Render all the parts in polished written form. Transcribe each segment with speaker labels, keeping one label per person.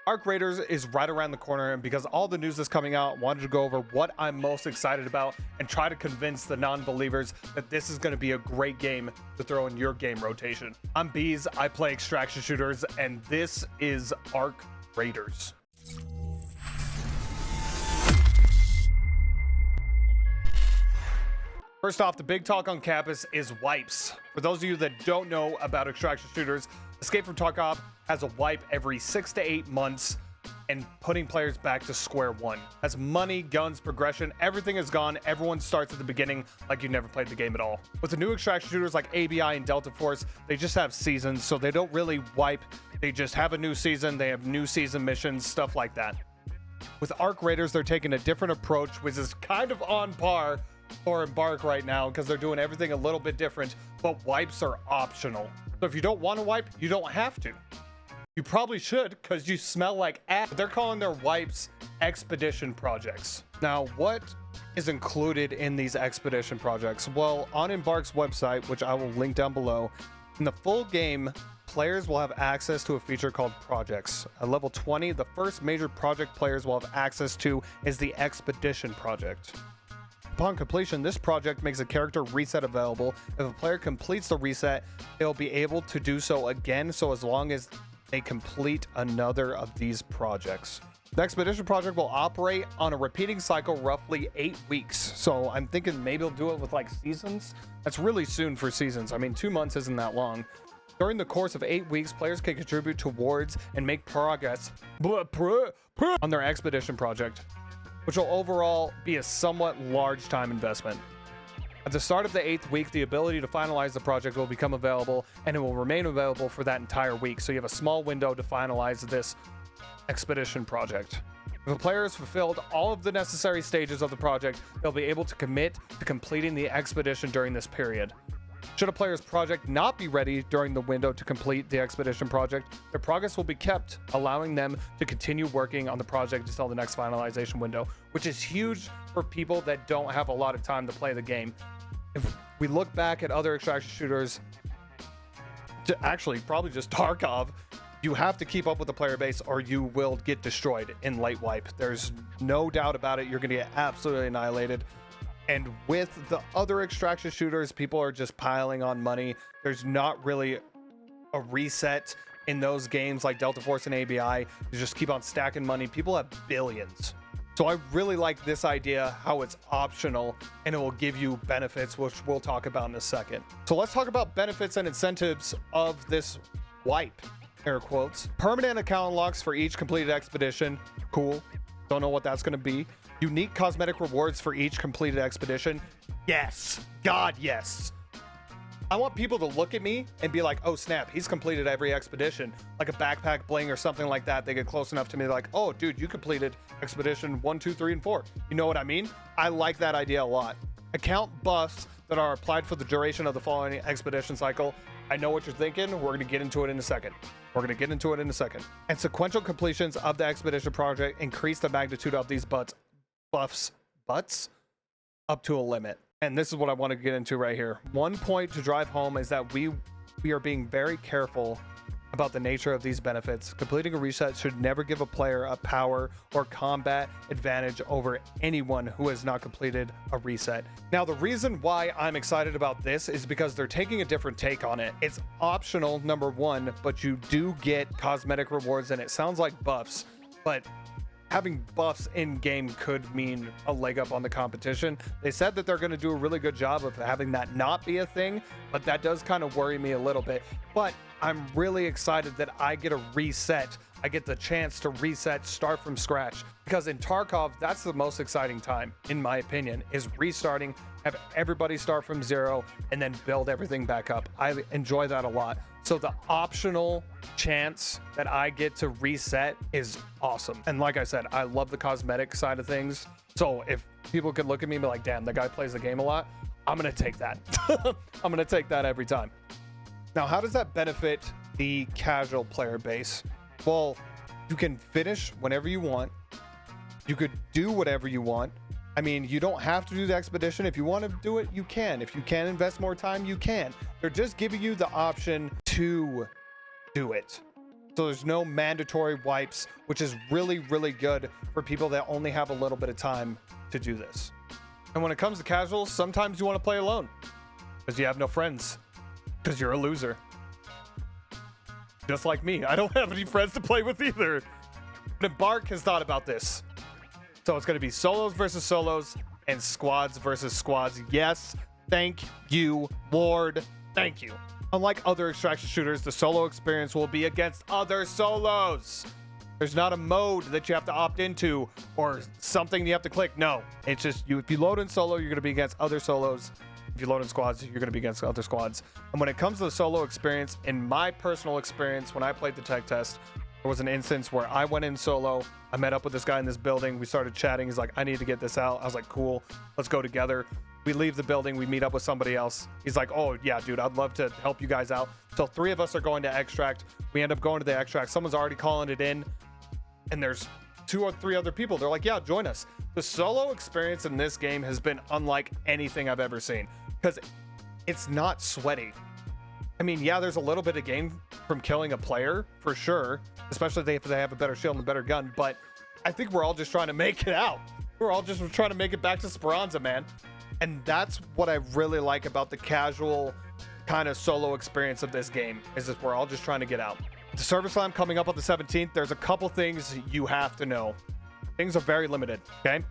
Speaker 1: Ark Raiders is right around the corner, and because all the news is coming out, I wanted to go over what I'm most excited about and try to convince the non-believers that this is going to be a great game to throw in your game rotation. I'm Bees, I play extraction shooters, and this is Ark Raiders. First off, the big talk on campus is wipes. For those of you that don't know about extraction shooters, Escape from Tarkov has a wipe every 6 to 8 months and putting players back to square one. Has money, guns, progression, everything is gone. Everyone starts at the beginning like you never played the game at all. With the new extraction shooters like ABI and Delta Force, they just have seasons, so they don't really wipe. They just have a new season, they have new season missions, stuff like that. With Ark Raiders, they're taking a different approach, which is kind of on par for Embark right now because they're doing everything a little bit different, but wipes are optional. So if you don't want to wipe, you don't have to. You probably should because you smell like ass. They're calling their wipes expedition projects. Now, what is included in these expedition projects? Well, on Embark's website, which I will link down below, in the full game, players will have access to a feature called projects. At level 20, the first major project players will have access to is the expedition project. Upon completion, this project makes a character reset available. If a player completes the reset, they'll be able to do so again, so as long as they complete another of these projects. The expedition project will operate on a repeating cycle, roughly 8 weeks. So I'm thinking maybe they'll do it with like seasons. That's really soon for seasons. I mean, 2 months isn't that long. During the course of 8 weeks, players can contribute towards and make progress on their expedition project, which will overall be a somewhat large time investment. At the start of the 8th week, the ability to finalize the project will become available, and it will remain available for that entire week. So you have a small window to finalize this expedition project. If a player has fulfilled all of the necessary stages of the project, they'll be able to commit to completing the expedition during this period. Should a player's project not be ready during the window to complete the expedition project, their progress will be kept, allowing them to continue working on the project until the next finalization window, which is huge for people that don't have a lot of time to play the game. If we look back at other extraction shooters, actually probably just Tarkov, you have to keep up with the player base or you will get destroyed in late wipe. There's no doubt about it. You're going to get absolutely annihilated. And with the other extraction shooters, people are just piling on money. There's not really a reset in those games like Delta Force and ABI. You just keep on stacking money. People have billions. So I really like this idea, how it's optional and it will give you benefits, which we'll talk about in a second. So let's talk about benefits and incentives of this wipe, air quotes. Permanent account unlocks for each completed expedition. Cool. Don't know what that's going to be. Unique cosmetic rewards for each completed expedition. Yes. God, yes. I want people to look at me and be like, oh snap, he's completed every expedition. Like a backpack bling or something like that. They get close enough to me, like, oh dude, you completed expedition 1, 2, 3, and 4. You know what I mean? I like that idea a lot. Account buffs that are applied for the duration of the following expedition cycle. I know what you're thinking. We're going to get into it in a second. And sequential completions of the expedition project increase the magnitude of these buffs up to a limit. And this is what I want to get into right here. One point to drive home is that we are being very careful about the nature of these benefits. Completing a reset should never give a player a power or combat advantage over anyone who has not completed a reset. Now, the reason why I'm excited about this is because they're taking a different take on it. It's optional, number one, but you do get cosmetic rewards, and it sounds like buffs, but having buffs in game could mean a leg up on the competition. They said that they're going to do a really good job of having that not be a thing, but that does kind of worry me a little bit. But I'm really excited that I get a reset. I get the chance to reset, start from scratch, because in Tarkov, that's the most exciting time, in my opinion, is restarting, have everybody start from zero, and then build everything back up. I enjoy that a lot. So the optional chance that I get to reset is awesome. And like I said, I love the cosmetic side of things. So if people could look at me and be like, damn, the guy plays the game a lot, I'm going to take that. I'm going to take that every time. Now, how does that benefit the casual player base? Well, you can finish whenever you want. You could do whatever you want. I mean, you don't have to do the expedition. If you want to do it, you can. If you can invest more time, you can. They're just giving you the option to do it. So there's no mandatory wipes, which is really, really good for people that only have a little bit of time to do this. And when it comes to casuals, sometimes you want to play alone because you have no friends, because you're a loser. Just like me. I don't have any friends to play with either. But Embark has thought about this. So it's going to be solos versus solos and squads versus squads. Yes, thank you, Lord. Thank you. Unlike other extraction shooters, the solo experience will be against other solos. There's not a mode that you have to opt into or something you have to click. No, it's just you. If you load in solo, you're going to be against other solos. If you load in squads, you're going to be against other squads. And when it comes to the solo experience, in my personal experience, when I played the tech test, there was an instance where I went in solo. I met up with this guy in this building. We started chatting. He's like, I need to get this out. I was like, cool, let's go together. We leave the building. We meet up with somebody else. He's like, oh, yeah, dude, I'd love to help you guys out. So 3 of us are going to extract. We end up going to the extract. Someone's already calling it in. And there's 2 or 3 other people. They're like, yeah, join us. The solo experience in this game has been unlike anything I've ever seen because it's not sweaty. I mean, yeah, there's a little bit of gain from killing a player for sure, especially if they have a better shield and a better gun. But I think we're all just trying to make it out. We're all just trying to make it back to Speranza, man. And that's what I really like about the casual kind of solo experience of this game, is that we're all just trying to get out. The Sever Slam coming up on the 17th, there's a couple things you have to know. Things are very limited, okay?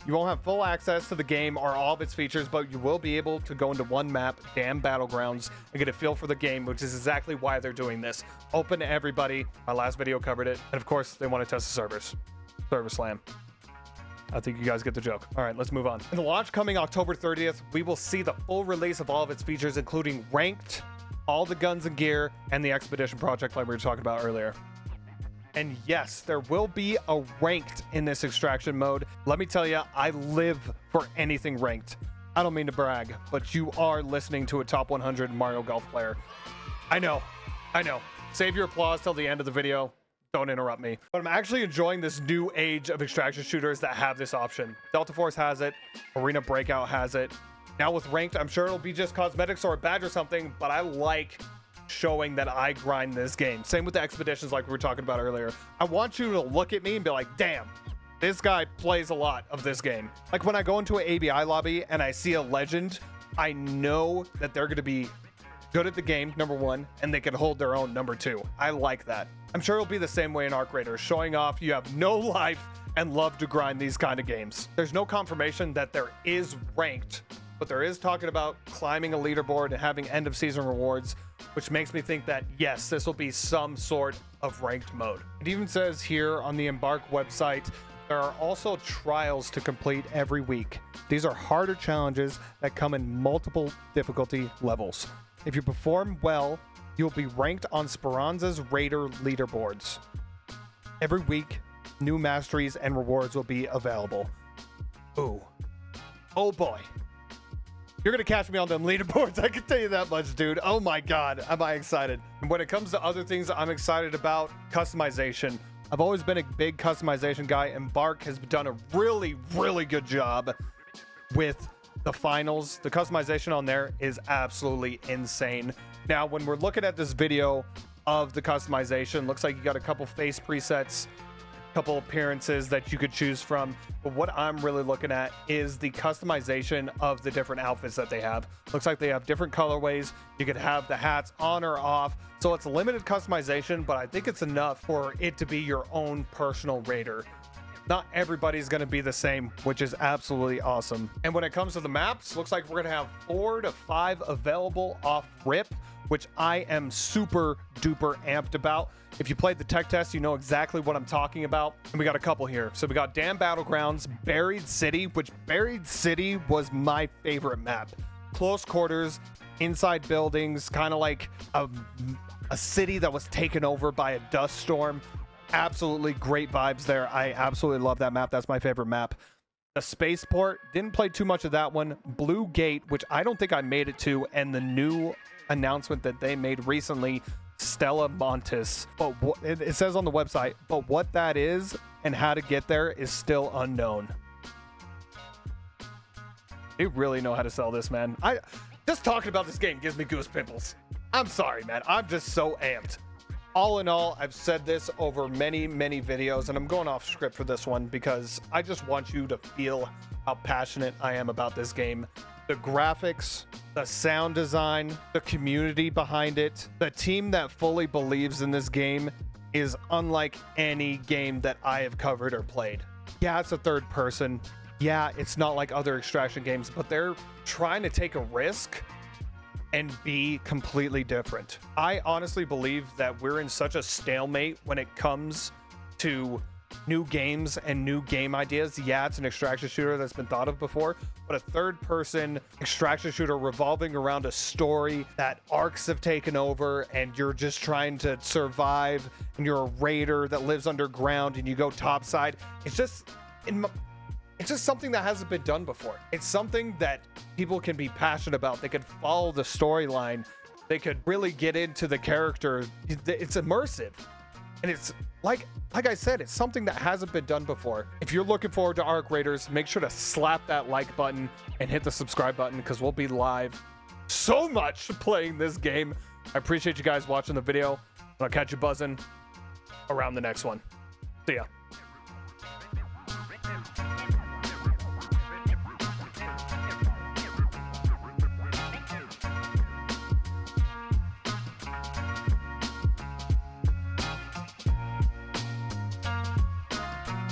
Speaker 1: You won't have full access to the game or all of its features, but you will be able to go into one map, Damn Battlegrounds, and get a feel for the game, which is exactly why they're doing this. Open to everybody. My last video covered it. And of course, they want to test the servers. Sever Slam. I think you guys get the joke. All right, let's move on. In the launch coming October 30th, we will see the full release of all of its features, including ranked, all the guns and gear, and the expedition project like we were talking about earlier. And yes, there will be a ranked in this extraction mode. Let me tell you, I live for anything ranked. I don't mean to brag, but you are listening to a top 100 Mario Golf player. I know. Save your applause till the end of the video. Don't interrupt me. But I'm actually enjoying this new age of extraction shooters that have this option. Delta Force has it. Arena Breakout has it. Now with ranked, I'm sure it'll be just cosmetics or a badge or something, but I like showing that I grind this game. Same with the expeditions like we were talking about earlier. I want you to look at me and be like, damn, this guy plays a lot of this game. Like when I go into an ABI lobby and I see a legend, I know that they're going to be good at the game, number 1, and they can hold their own, number 2. I like that. I'm sure it'll be the same way in Ark Raiders, showing off you have no life and love to grind these kind of games. There's no confirmation that there is ranked, but there is talking about climbing a leaderboard and having end of season rewards, which makes me think that yes, this will be some sort of ranked mode. It even says here on the Embark website, there are also trials to complete every week. These are harder challenges that come in multiple difficulty levels. If you perform well, you'll be ranked on Speranza's Raider leaderboards. Every week, new masteries and rewards will be available. Ooh. Oh boy. You're going to catch me on them leaderboards. I can tell you that much, dude. Oh my God. Am I excited? And when it comes to other things I'm excited about, customization. I've always been a big customization guy, and Bark has done a really, really good job with the finals. The customization on there is absolutely insane. Now, when we're looking at this video of the customization, looks like you got a couple face presets, couple appearances that you could choose from, but what I'm really looking at is the customization of the different outfits that they have. Looks like they have different colorways. You could have the hats on or off, so it's limited customization, but I think it's enough for it to be your own personal Raider. Not everybody's going to be the same, which is absolutely awesome. And when it comes to the maps, looks like we're going to have 4 to 5 available off rip, which I am super duper amped about. If you played the tech test, you know exactly what I'm talking about. And we got a couple here. So we got Damn Battlegrounds, Buried City, which Buried City was my favorite map. Close quarters, inside buildings, kind of like a city that was taken over by a dust storm. Absolutely great vibes there. I absolutely love that map. That's my favorite map. The Spaceport, didn't play too much of that one. Blue Gate, which I don't think I made it to, and the new announcement that they made recently, Stella Montis. But it says on the website, but what that is and how to get there is still unknown. They really know how to sell this, man. Just talking about this game gives me goose pimples. I'm sorry, man. I'm just so amped. All in all, I've said this over many videos, and I'm going off script for this one because I just want you to feel how passionate I am about this game. The graphics, the sound design, the community behind it, the team that fully believes in this game is unlike any game that I have covered or played. Yeah, it's a third person. Yeah, it's not like other extraction games, but they're trying to take a risk and be completely different. I honestly believe that we're in such a stalemate when it comes to new games and new game ideas. Yeah, it's an extraction shooter that's been thought of before, but a third-person extraction shooter revolving around a story that arcs have taken over, and you're just trying to survive, and you're a raider that lives underground, and you go topside. It's just something that hasn't been done before. It's something that people can be passionate about. They could follow the storyline. They could really get into the character. It's immersive. And it's like I said, it's something that hasn't been done before. If you're looking forward to Ark Raiders, make sure to slap that like button and hit the subscribe button, because we'll be live so much playing this game. I appreciate you guys watching the video. I'll catch you buzzing around the next one. See ya.